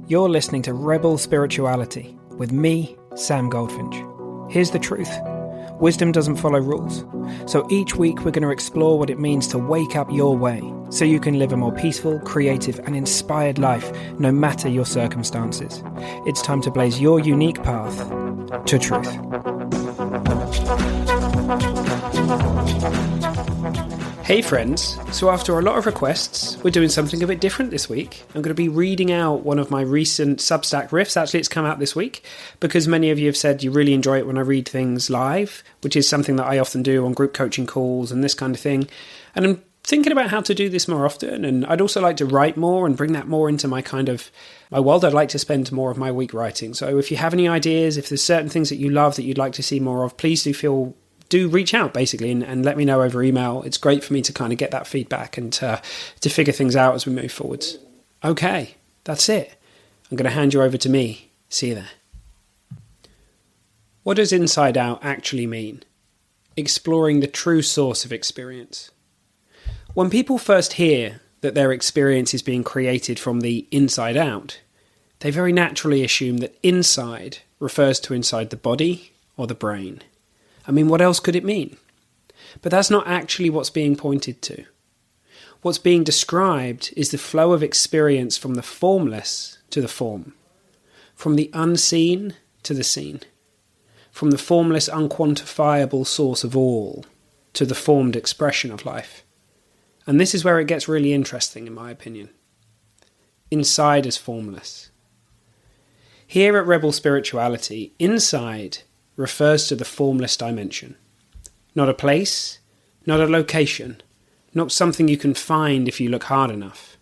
You're listening to Rebel Spirituality with me, Sam Goldfinch. Here's the truth. Wisdom doesn't follow rules. So each week we're going to explore what it means to wake up your way so you can live a more peaceful, creative and inspired life no matter your circumstances. It's time to blaze your unique path to truth. Hey friends, so after a lot of requests, we're doing something a bit different this week. I'm going to be reading out one of my recent Substack riffs. Actually, it's come out this week because many of you have said you really enjoy it when I read things live, which is something that I often do on group coaching calls and this kind of thing. And I'm thinking about how to do this more often, and I'd also like to write more and bring that more into my world. I'd like to spend more of my week writing. So if you have any ideas, if there's certain things that you love that you'd like to see more of, please do reach out basically and let me know over email. It's great for me to kind of get that feedback and to figure things out as we move forwards. Okay, that's it. I'm going to hand you over to me. See you there. What does inside out actually mean? Exploring the true source of experience. When people first hear that their experience is being created from the inside out, they very naturally assume that inside refers to inside the body or the brain. I mean, what else could it mean? But that's not actually what's being pointed to. What's being described is the flow of experience from the formless to the form, from the unseen to the seen, from the formless, unquantifiable source of all to the formed expression of life. And this is where it gets really interesting, in my opinion. Inside is formless. Here at Rebel Spirituality, inside refers to the formless dimension. Not a place, not a location, not something you can find if you look hard enough.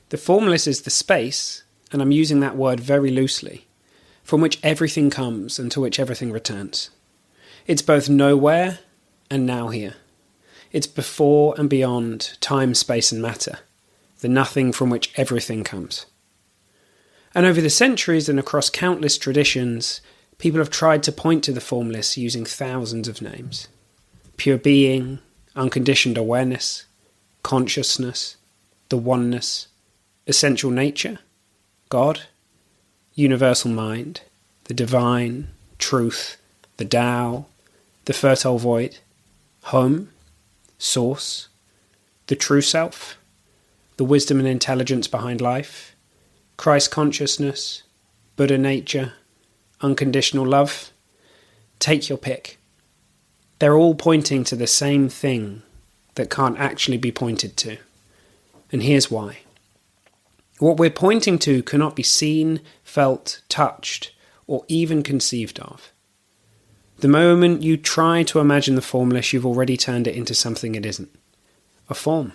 The formless is the space, and I'm using that word very loosely, from which everything comes and to which everything returns. It's both nowhere and now here. It's before and beyond time, space and matter, the nothing from which everything comes. And over the centuries and across countless traditions, people have tried to point to the formless using thousands of names. Pure being, unconditioned awareness, consciousness, the oneness, essential nature, God, universal mind, the divine, truth, the Tao, the fertile void, home, source, the true self, the wisdom and intelligence behind life, Christ consciousness, Buddha nature, unconditional love. Take your pick. They're all pointing to the same thing that can't actually be pointed to. And here's why. What we're pointing to cannot be seen, felt, touched, or even conceived of. The moment you try to imagine the formless, you've already turned it into something it isn't. A form.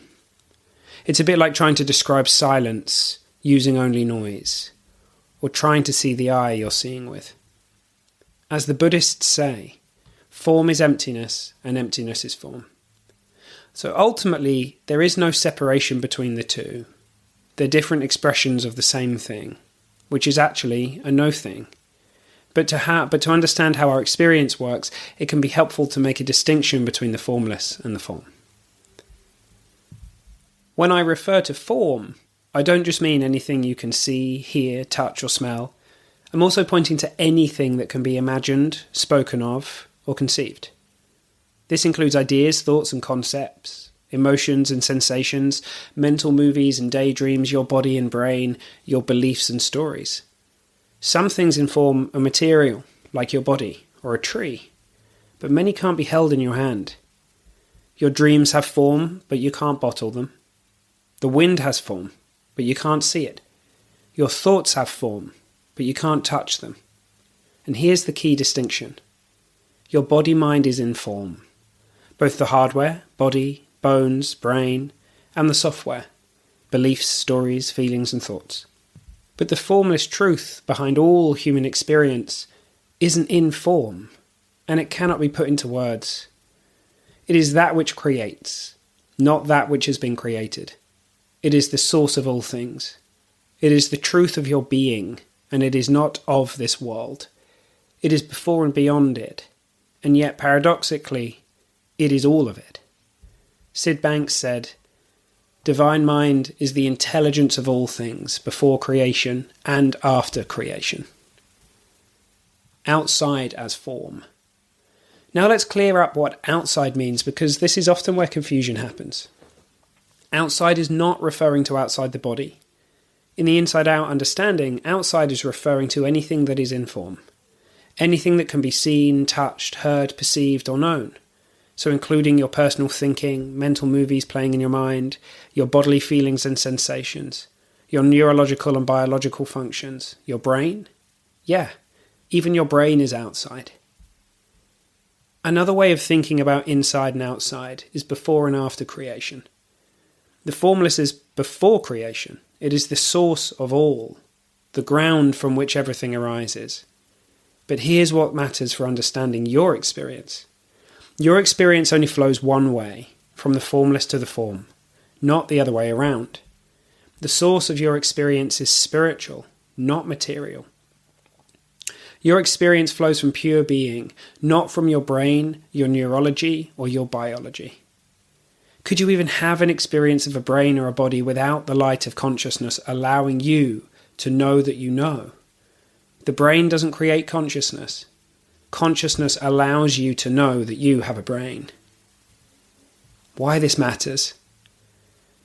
It's a bit like trying to describe silence using only noise, or trying to see the eye you're seeing with. As the Buddhists say, form is emptiness and emptiness is form. So ultimately, there is no separation between the two. They're different expressions of the same thing, which is actually a no thing. But to understand how our experience works, it can be helpful to make a distinction between the formless and the form. When I refer to form, I don't just mean anything you can see, hear, touch or smell. I'm also pointing to anything that can be imagined, spoken of, or conceived. This includes ideas, thoughts and concepts, emotions and sensations, mental movies and daydreams, your body and brain, your beliefs and stories. Some things in form are material, like your body or a tree, but many can't be held in your hand. Your dreams have form, but you can't bottle them. The wind has form, but you can't see it. Your thoughts have form, but you can't touch them. And here's the key distinction. Your body-mind is in form. Both the hardware, body, bones, brain, and the software, beliefs, stories, feelings and thoughts. But the formless truth behind all human experience isn't in form, and it cannot be put into words. It is that which creates, not that which has been created. It is the source of all things. It is the truth of your being, and it is not of this world. It is before and beyond it, and yet paradoxically, it is all of it. Sid Banks said, Divine mind is the intelligence of all things, before creation and after creation. Outside as form. Now let's clear up what outside means, because this is often where confusion happens. Outside is not referring to outside the body. In the inside-out understanding, outside is referring to anything that is in form. Anything that can be seen, touched, heard, perceived, or known. So including your personal thinking, mental movies playing in your mind, your bodily feelings and sensations, your neurological and biological functions, your brain. Yeah, even your brain is outside. Another way of thinking about inside and outside is before and after creation. The formless is before creation. It is the source of all, the ground from which everything arises. But here's what matters for understanding your experience. Your experience only flows one way, from the formless to the form, not the other way around. The source of your experience is spiritual, not material. Your experience flows from pure being, not from your brain, your neurology, or your biology. Could you even have an experience of a brain or a body without the light of consciousness allowing you to know that you know? The brain doesn't create consciousness. Consciousness allows you to know that you have a brain. Why this matters?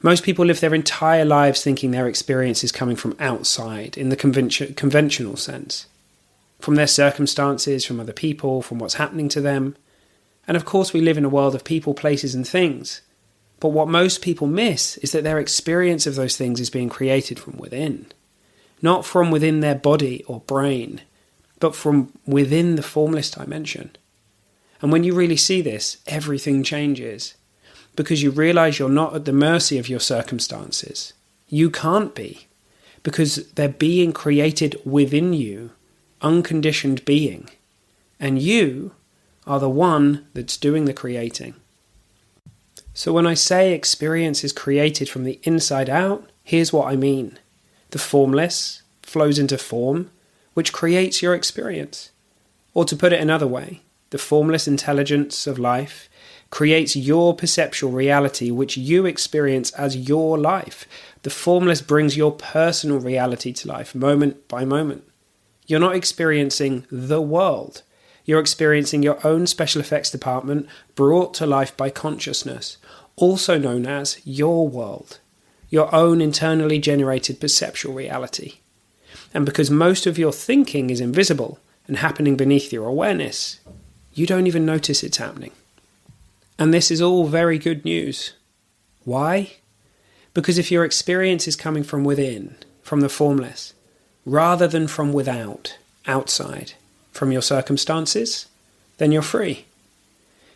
Most people live their entire lives thinking their experience is coming from outside, in the conventional sense. From their circumstances, from other people, from what's happening to them. And of course we live in a world of people, places and things. But what most people miss is that their experience of those things is being created from within. Not from within their body or brain, but from within the formless dimension. And when you really see this, everything changes. Because you realize you're not at the mercy of your circumstances. You can't be. Because they're being created within you, unconditioned being. And you are the one that's doing the creating. So when I say experience is created from the inside out, here's what I mean. The formless flows into form, which creates your experience. Or to put it another way, the formless intelligence of life creates your perceptual reality, which you experience as your life. The formless brings your personal reality to life, moment by moment. You're not experiencing the world. You're experiencing your own special effects department brought to life by consciousness, also known as your world, your own internally generated perceptual reality. And because most of your thinking is invisible and happening beneath your awareness, you don't even notice it's happening. And this is all very good news. Why? Because if your experience is coming from within, from the formless, rather than from without, outside, from your circumstances, then you're free.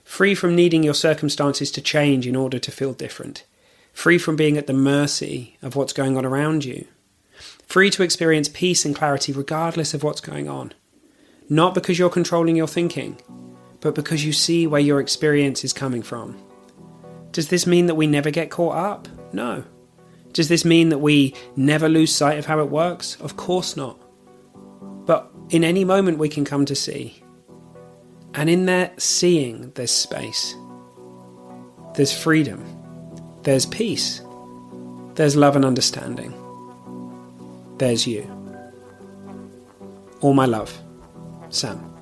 Free from needing your circumstances to change in order to feel different. Free from being at the mercy of what's going on around you. Free to experience peace and clarity regardless of what's going on. Not because you're controlling your thinking, but because you see where your experience is coming from. Does this mean that we never get caught up? No. Does this mean that we never lose sight of how it works? Of course not. But in any moment we can come to see. And in that seeing, there's space. There's freedom. There's peace. There's love and understanding. There's you. All my love, Sam.